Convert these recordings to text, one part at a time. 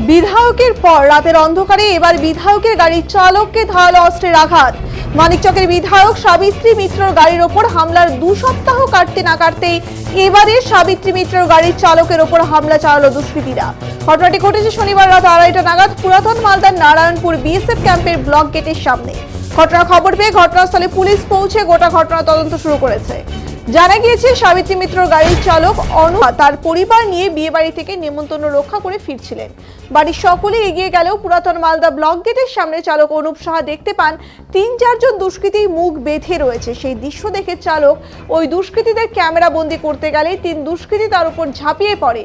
বিধায়কের পর রাতের অন্ধকারে এবার বিধায়কের গাড়ির চালককে ধারালো অস্ত্রের আঘাত। মানিকচকের বিধায়ক সাবিত্রী মিত্রর গাড়ির ওপর হামলার 2 সপ্তাহ কাটতে না কাটতেই এবারে সাবিত্রী মিত্রর গাড়ির চালকের ওপর হামলা চালালো দুষ্কৃতীরা। ঘটনাটি ঘটেছে শনিবার রাত 2:30টা নাগাদ পুরাতন মালদার নারায়ণপুর বিএসএফ ক্যাম্পের ব্লক গেটের সামনে। ঘটনার খবর পেয়ে ঘটনাস্থলে পুলিশ পৌঁছে গোটা ঘটনা তদন্ত শুরু করেছে। জানা গিয়েছে সাবিত্রী মিত্রর গাড়ির চালক অনুপ তার পরিবার নিয়ে বিয়ে বাড়ি থেকে নেমন্তন্ন রক্ষা করে ফিরছিলেন। বাড়ির সকলে এগিয়ে গেলেও পুরাতন মালদা ব্লক গেটের সামনে চালক অনুপ সাহা দেখতে পান 3-4 জন দুষ্কৃতী মুখ বেঁধে রয়েছে। সেই দৃশ্য দেখে চালক ওই দুষ্কৃতীদের ক্যামেরা বন্দি করতে গেলে 3 দুষ্কৃতী তার উপর ঝাঁপিয়ে পড়ে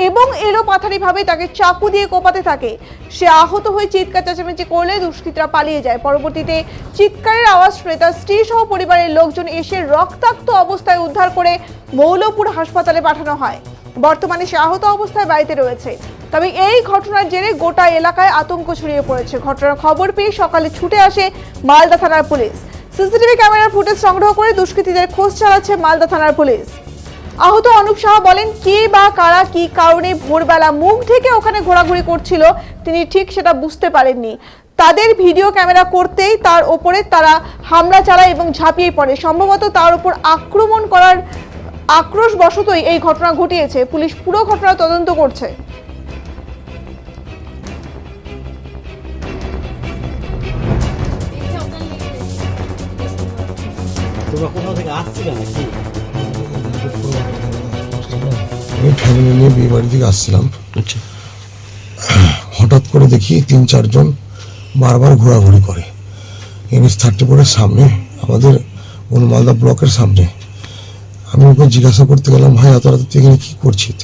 এবং এলোপাথারিভাবে তাকে চাকু দিয়ে কোপাতে থাকে। সে আহত হয়ে চিৎকার চেঁচামেচি করলে দুষ্কৃতীরা পালিয়ে যায়। পরবর্তীতে চিৎকারের আওয়াজ শুনে তার স্ত্রী সহ পরিবারের লোকজন এসে রক্তাক্ত অবস্থায় উদ্ধার করে মৌলপুর হাসপাতালে পাঠানো হয়। বর্তমানে সে আহত অবস্থায় বাড়িতে রয়েছে। তবে এই ঘটনার জেরে গোটা এলাকায় আতঙ্ক ছড়িয়ে পড়েছে। ঘটনার খবর পেয়ে সকালে ছুটে আসে মালদা থানার পুলিশ। সিসিটিভি ক্যামেরার ফুটেজ সংগ্রহ করে দুষ্কৃতীদের খোঁজ চালাচ্ছে মালদা থানার পুলিশ। আহত অনুপ সাহা বলেন, কে বা কারা কি কারণে ভোরবেলা মুখ ঢেকে ওখানে ঘোরাঘুরি করছিল তিনি ঠিক সেটা বুঝতে পারেননি। তাদের ভিডিও ক্যামেরা করতেই তার ওপরে তারা হামলা চালায় এবং ঝাঁপিয়ে পড়ে। সম্ভবত তার উপর আক্রমণ করার আক্রোশবশতই এই ঘটনা ঘটিয়েছে। পুলিশ পুরো ঘটনা তদন্ত করছে। আমি ফ্যামিলি নিয়ে বিয়ে বাড়ি থেকে আসছিলাম। হঠাৎ করে দেখি 3-4 জন বারবার ঘোরাঘুরি করে NH-34-এর সামনে, আমাদের মালদা ব্লকের সামনে। আমি ওকে জিজ্ঞাসা করতে গেলাম, ভাই এত রাত থেকে কি করছিস?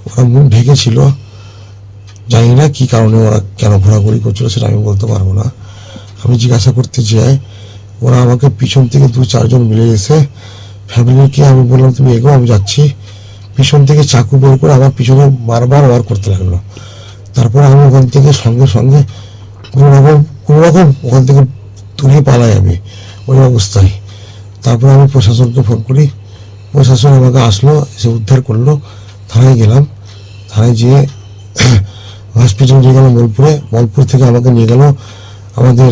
ওরা মুখ ঢেকেছিল, জানি না কি কারণে ওরা কেন ঘোরাঘুরি করছিল সেটা আমি বলতে পারবো না। আমি জিজ্ঞাসা করতে যাই, ওরা আমাকে পিছন থেকে 2-4 জন মিলে এসে ফ্যামিলিকে আমি বললাম তুমি এগো আমি যাচ্ছি, পিছন থেকে চাকু বের করে আমার পিছনে বারবার ওয়ার করতে লাগলো। তারপরে আমি ওখান থেকে সঙ্গে সঙ্গে কোনো রকম ওখান থেকে তুলে পালাই আমি ওই অবস্থায়। তারপরে আমি প্রশাসনকে ফোন করি, প্রশাসন আমাকে আসলো, এসে উদ্ধার করলো। থানায় গেলাম, থানায় যেয়ে হসপিটাল নিয়ে গেল মলপুর থেকে আমাকে নিয়ে গেল আমাদের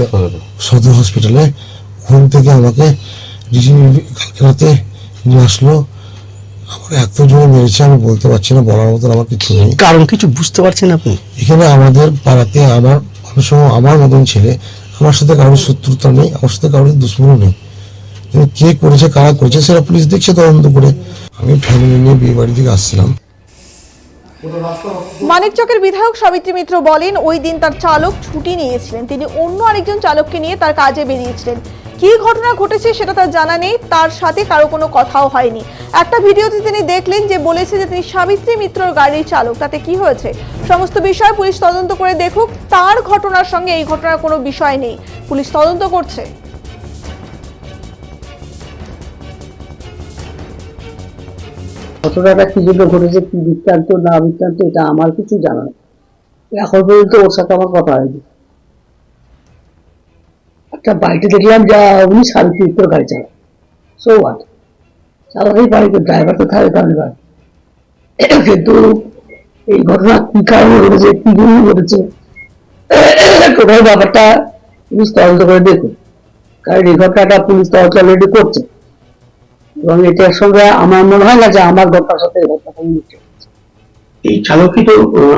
সদর হসপিটালে। ওখান থেকে আমাকে কালকে রাতে নিয়ে আসলো। আমার এত জোরে মেরেছে আমি বলতে পারছি না, বলার মতন আমার কিছু নেই। কারণ কিছু বুঝতে পারছেন আপনি? এখানে আমাদের পাড়াতে আমার মতন ছেলে, আমার সাথে কারোর শত্রুতা নেই, আমার সাথে কারোর দুশ্মনও নেই। কিন্তু কে করেছে কারা করেছে সেটা পুলিশ দেখছে তদন্ত করে। আমি ফ্যামিলি নিয়ে বিয়ে বাড়ি থেকে আসছিলাম। মানিকচকের বিধায়ক সাবিত্রী মিত্র বলেন, ওই দিন তার চালক ছুটি নিয়েছিলেন। তিনি অন্য আরেকজন চালককে নিয়ে তার কাজে বেরিয়েছিলেন। কি ঘটনা ঘটেছে সেটা তার জানা নেই, তার সাথে কারো কোনো কথাও হয়নি। একটা ভিডিওতে তিনি দেখলেন যে বলেছে যে তিনি সাবিত্রী মিত্রর গাড়ির চালক। তাতে কি হয়েছে সমস্ত বিষয় পুলিশ তদন্ত করে দেখুক। তার ঘটনার সঙ্গে এই ঘটনার কোনো বিষয় নেই, পুলিশ তদন্ত করছে। ঘটনাটা কি জন্য ঘটেছে, কি বৃত্তান্ত না বৃত্তান্ত, এটা আমার কিছু জানা নেই। এখন পর্যন্ত ওর সাথে আমার কথা হয়নি। একটা বাড়িতে দেখলাম যা উনি সাবিত্রী মিত্র গাড়ি চালায়, সো হোয়াট, চালাতেই পারি, ড্রাইভার তো থাকে কারণ। কিন্তু এই ঘটনা কি কারণে ঘটেছে, কি জন্য ঘটেছে, টোটাল ব্যাপারটা পুলিশ তদন্ত করে দেখুন। কারণ এই ঘটনাটা পুলিশ তদন্ত অলরেডি করছে এবং এটার সঙ্গে আমার মনে হয় না যে আমার ঘটনার সাথে এই ঘটনাটা মিলছে। এই চালকই তো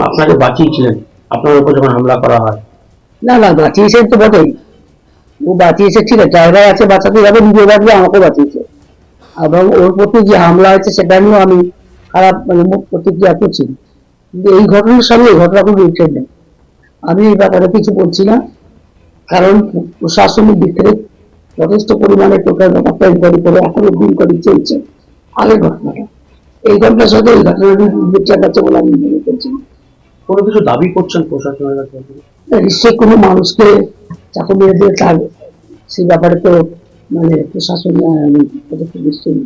আপনাকে বাঁচিয়েছিলেন আপনার উপর যখন হামলা করা হয়। না না, বাঁচিয়েছেন তো বটেই, ও বাঁচিয়েছে, ঠিক আছে, ড্রাইভার আছে, বাঁচাতে যাবে, নিজে বাঁচবে, আমাকে বাঁচিয়েছে। এবং ওর প্রতি যে হামলা হয়েছে সেটা নিয়েও আমি খারাপ প্রতিক্রিয়া করছি। কিন্তু এই ঘটনার সঙ্গে এই ঘটনা কোনো রিলেটেড নেই। আমি এই ব্যাপারে কিছু বলছি না, কারণ প্রশাসনিক দিক থেকে যথেষ্ট পরিমাণে টোটাল ব্যাপারটা ইনকোয়ারি করে এখনো ইনকোয়ারি চলছে। আগের ঘটনাটা, এই ঘটনার সাথে এই ঘটনার রিলেটেড আছে বলে আমি মনে করছি। কোনো কিছু দাবি করছেন প্রশাসনের কাছে? নিশ্চয়ই কোনো মানুষকে চাকু মেরে দিয়ে তার সেই ব্যাপারে তো মানে প্রশাসন নিশ্চয়ই।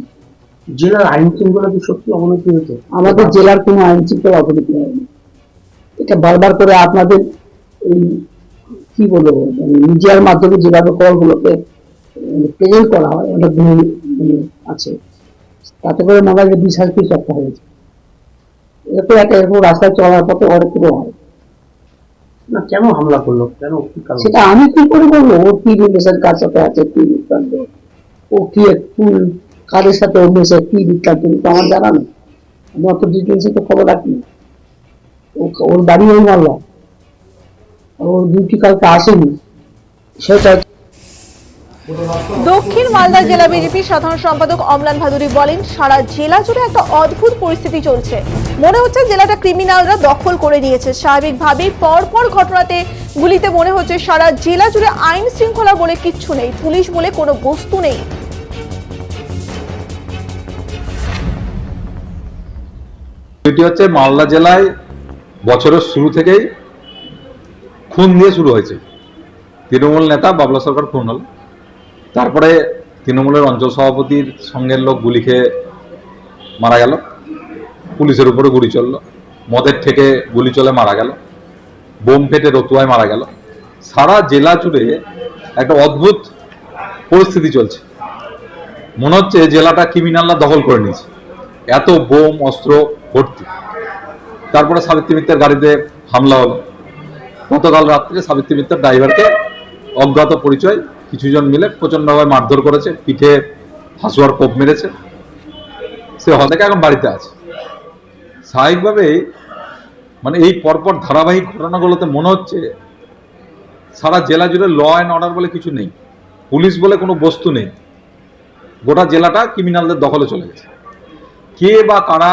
জেলার আইন শৃঙ্খলা কি সত্যি অবনতি হয়েছে? আমাদের জেলার কোনো আইন শৃঙ্খলা অবনতি হয়নি। এটা বারবার করে আপনাদের এই কি বলবো মিডিয়ার মাধ্যমে যেভাবে কলগুলোকে প্রেজেন্ট করা হয় অনেকগুলো আছে, তাতে করে মনে হয় যে বিশ্বাস কি চর্চা হয়েছে। এটা তো একটা এরকম রাস্তায় চলার পথে অনেক কিছু হয়। না, কেন হামলা করলো, কেন, কি কারণ? সেটা আমি কি করে বলবো? ওর কি রিলেশন, কার সাথে আছে, কি বৃত্তান্ত, ও কি একটু কাদের সাথে ওর মেশে, কি বৃত্তান্ত, তো আমার জানা নেই। আমি অত ডিটেলসে তো খবর রাখি। ওর বাড়ি ওই মাল্লা, ওর ডিউটি কালকে আসেনি, সেটা দক্ষিণ মালদা জেলা বিজেপির সাধারণ সম্পাদক অমলান ভাদুরী বলেন, সারা জেলা জুড়ে একটা অদ্ভুত পরিস্থিতি চলছে। মনে হচ্ছে জেলাটা ক্রিমিনালরা দখল করে নিয়েছে। স্বাভাবিকভাবেই পরপর ঘটনাতে গুলিতে মনে হচ্ছে সারা জেলা জুড়ে আইন শৃঙ্খলা বলে কিচ্ছু নেই, পুলিশ বলে কোনো বস্তু নেই। এটি হচ্ছে মালদা জেলায় বছরের শুরু থেকেই খুন দিয়ে শুরু হয়েছে। তৃণমূল নেতা বাবলা সরকার খুন হল, তারপরে তৃণমূলের অঞ্চল সভাপতির সঙ্গের লোক গুলি খেয়ে মারা গেল, পুলিশের উপরে গুলি চলল, মদের থেকে গুলি চলে মারা গেল, বোম ফেটে রতুয়ায় মারা গেল। সারা জেলা জুড়ে একটা অদ্ভুত পরিস্থিতি চলছে। মনে হচ্ছে জেলাটা ক্রিমিনালরা দখল করে নিয়েছে, এত বোম অস্ত্র ভর্তি। তারপরে সাবিত্রী মিত্রের গাড়িতে হামলা হলো। গতকাল রাত্রে সাবিত্রী মিত্রের ড্রাইভারকে অজ্ঞাত পরিচয় কিছুজন মিলে প্রচণ্ডভাবে মারধর করেছে, পিঠে হাসুয়ার কোপ মেরেছে। সে হঠাৎ এখন বাড়িতে আছে। স্বাভাবিকভাবেই মানে এই পরপর ধারাবাহিক ঘটনাগুলোতে মনে হচ্ছে সারা জেলা জুড়ে ল অ্যান্ড অর্ডার বলে কিছু নেই, পুলিশ বলে কোনো বস্তু নেই। গোটা জেলাটা ক্রিমিনালদের দখলে চলে গেছে। কে বা কারা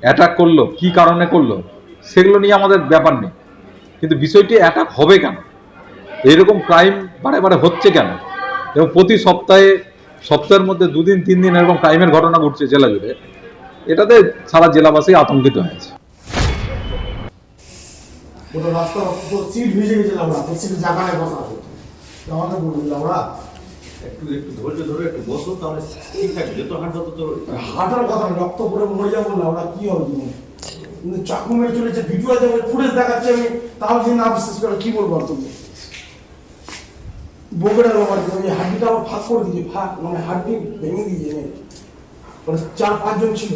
অ্যাটাক করলো, কি কারণে করলো, সেগুলো নিয়ে আমাদের ব্যাপার নেই, কিন্তু বিষয়টি অ্যাটাক হবে কেন, এইরকম ক্রাইম বারে বারে হচ্ছে কেন, এবং প্রতি সপ্তাহের মধ্যে 2 দিন 3 দিন এরকম ক্রাইমের ঘটনা ঘটছে জেলা জুড়ে, এটাতে সারা জেলাবাসী আতঙ্কিত হয়েছে। ওটা রাস্তা সিট ভিজে গেছিলাম না, সিটে জায়গা নেই বসা আছে, আমাকে বললাম ওরা একটু ধৈর্য ধরে একটু বসো, তাহলে ঠিক থাকবে। যত হাঁটো তত হাঁটার কথা না, রক্ত পরে মরে যাবো না, ওরা কি হবে তুমি কিন্তু চাকু মেরে চলেছে, ভিডিও আছে, ফুটেজ দেখাচ্ছে, আমি তাও যে না বিশ্বাস করে কি বলবো আর তুমি। বগুড়ার আমার হাড্ডিটা আমার ফাঁক করে দিয়েছে, ফাঁক মানে হাড্ডি ভেঙে দিয়েছে, 4-5 জন ছিল।